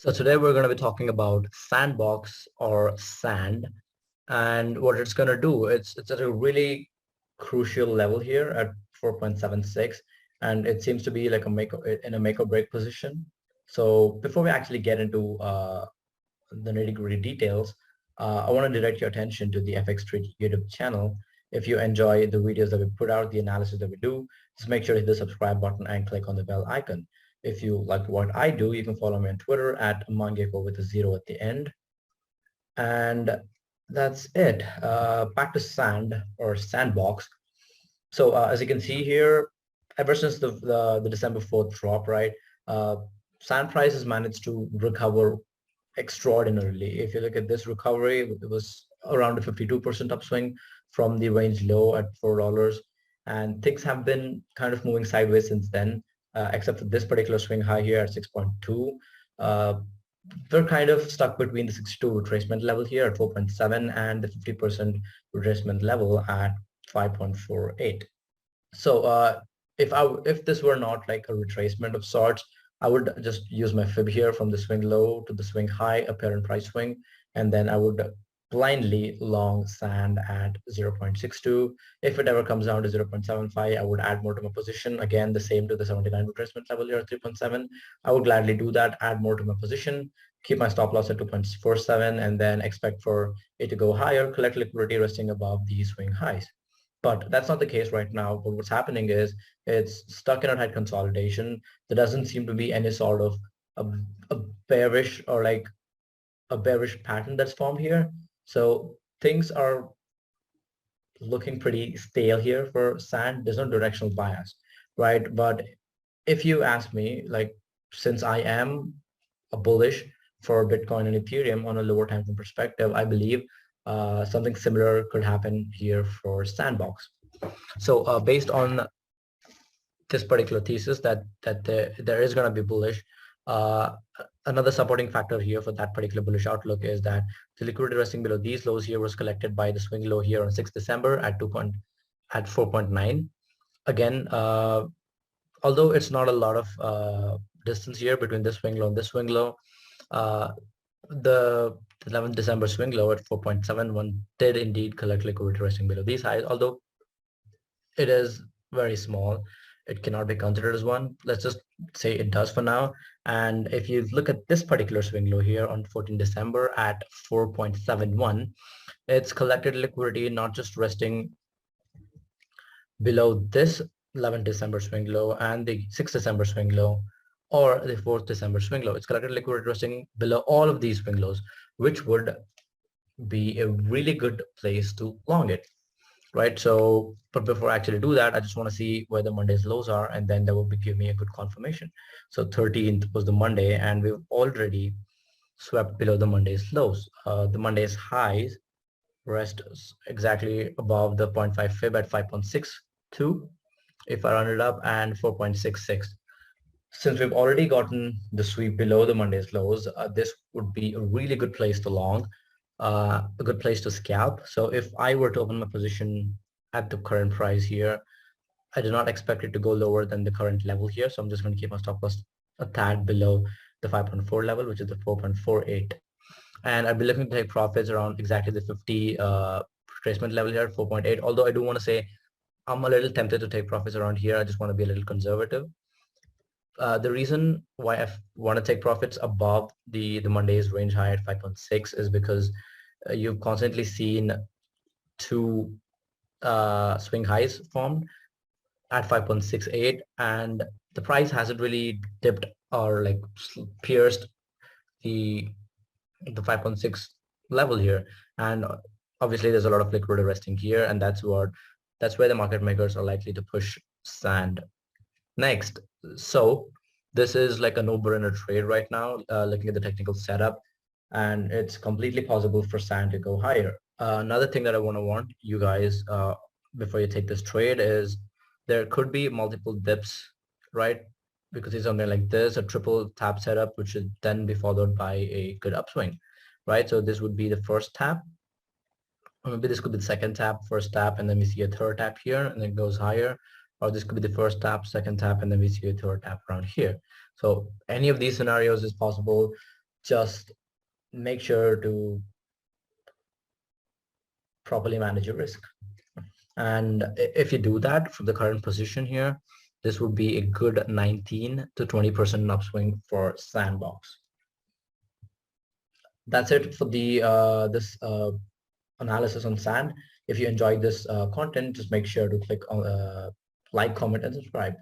So today we're going to be talking about Sandbox or Sand and what it's going to do. It's at a really crucial level here at 4.76, and it seems to be like a make or break position. So before we actually get into the nitty-gritty details, I want to direct your attention to the FX Street YouTube channel. If you enjoy the videos that we put out, the analysis that we do, just make sure to hit the subscribe button and click on the bell icon. If you like what I do, you can follow me on Twitter at Mangeko with a zero at the end. And that's it. Back to Sand or Sandbox. So as you can see here, ever since the December 4th drop, right, Sand price has managed to recover extraordinarily. If you look at this recovery, it was around a 52% upswing from the range low at $4. And things have been kind of moving sideways since then, except for this particular swing high here at 6.2. We're kind of stuck between the 62 retracement level here at 4.7 and the 50% retracement level at 5.48. So if this were not like a retracement of sorts, I would just use my fib here from the swing low to the swing high, apparent price swing, and then I would blindly long sand at 0.62. If it ever comes down to 0.75, I would add more to my position. Again, the same to the 79 retracement level here at 3.7. I would gladly do that, add more to my position, keep my stop loss at 2.47, and then expect for it to go higher, collect liquidity resting above the swing highs. But that's not the case right now. But what's happening is it's stuck in a tight consolidation. There doesn't seem to be any sort of a, a bearish or like a bearish pattern that's formed here. So things are looking pretty stale here for sand. There's no directional bias, right? But if you ask me, like, since I am a bullish for Bitcoin and Ethereum on a lower time frame perspective, I believe something similar could happen here for Sandbox. So based on this particular thesis that there is going to be bullish, another supporting factor here for that particular bullish outlook is that the liquidity resting below these lows here was collected by the swing low here on 6th December at 4.9. Again, although it's not a lot of distance here between this swing low and this swing low, the 11th December swing low at 4.71 did indeed collect liquidity resting below these highs, although it is very small. It cannot be considered as one. Let's just say it does for now. And if you look at this particular swing low here on 14 December at 4.71, it's collected liquidity not just resting below this 11th December swing low and the 6th December swing low or the 4th December swing low. It's collected liquidity resting below all of these swing lows, which would be a really good place to long it, right? So, but before I actually do that, I just want to see where the Monday's lows are, and then that will give me a good confirmation. So 13th was the Monday, and we've already swept below the Monday's lows. The Monday's highs rest exactly above the 0.5 fib at 5.62 if I run it up, and 4.66. Since we've already gotten the sweep below the Monday's lows, this would be a really good place to long, a good place to scalp. So if I were to open my position at the current price here, I do not expect it to go lower than the current level here. So I'm just going to keep my stop loss a tad below the 5.4 level, which is the 4.48. And I'd be looking to take profits around exactly the 50 retracement level here, 4.8. Although I do want to say I'm a little tempted to take profits around here. I just want to be a little conservative. The reason why I want to take profits above the Monday's range high at 5.6 is because you've constantly seen two swing highs formed at 5.68, and the price hasn't really dipped or like pierced the 5.6 level here. And obviously there's a lot of liquidity resting here, and that's where the market makers are likely to push sand next. So this is like a no-brainer trade right now, looking at the technical setup, and it's completely possible for sand to go higher. Another thing that I want to warn you guys before you take this trade is there could be multiple dips, right? Because it's something like this, a triple tap setup, which should then be followed by a good upswing, right? So this would be the first tap, or maybe this could be the second tap, first tap, and then we see a third tap here, and it goes higher. Or this could be the first tap, second tap, and then we see a third tap around here. So any of these scenarios is possible. just make sure to properly manage your risk. And if you do that from the current position here, this would be a good 19 to 20% upswing for Sandbox. That's it for the this analysis on Sand. If you enjoyed this content, just make sure to click on like, comment, and subscribe.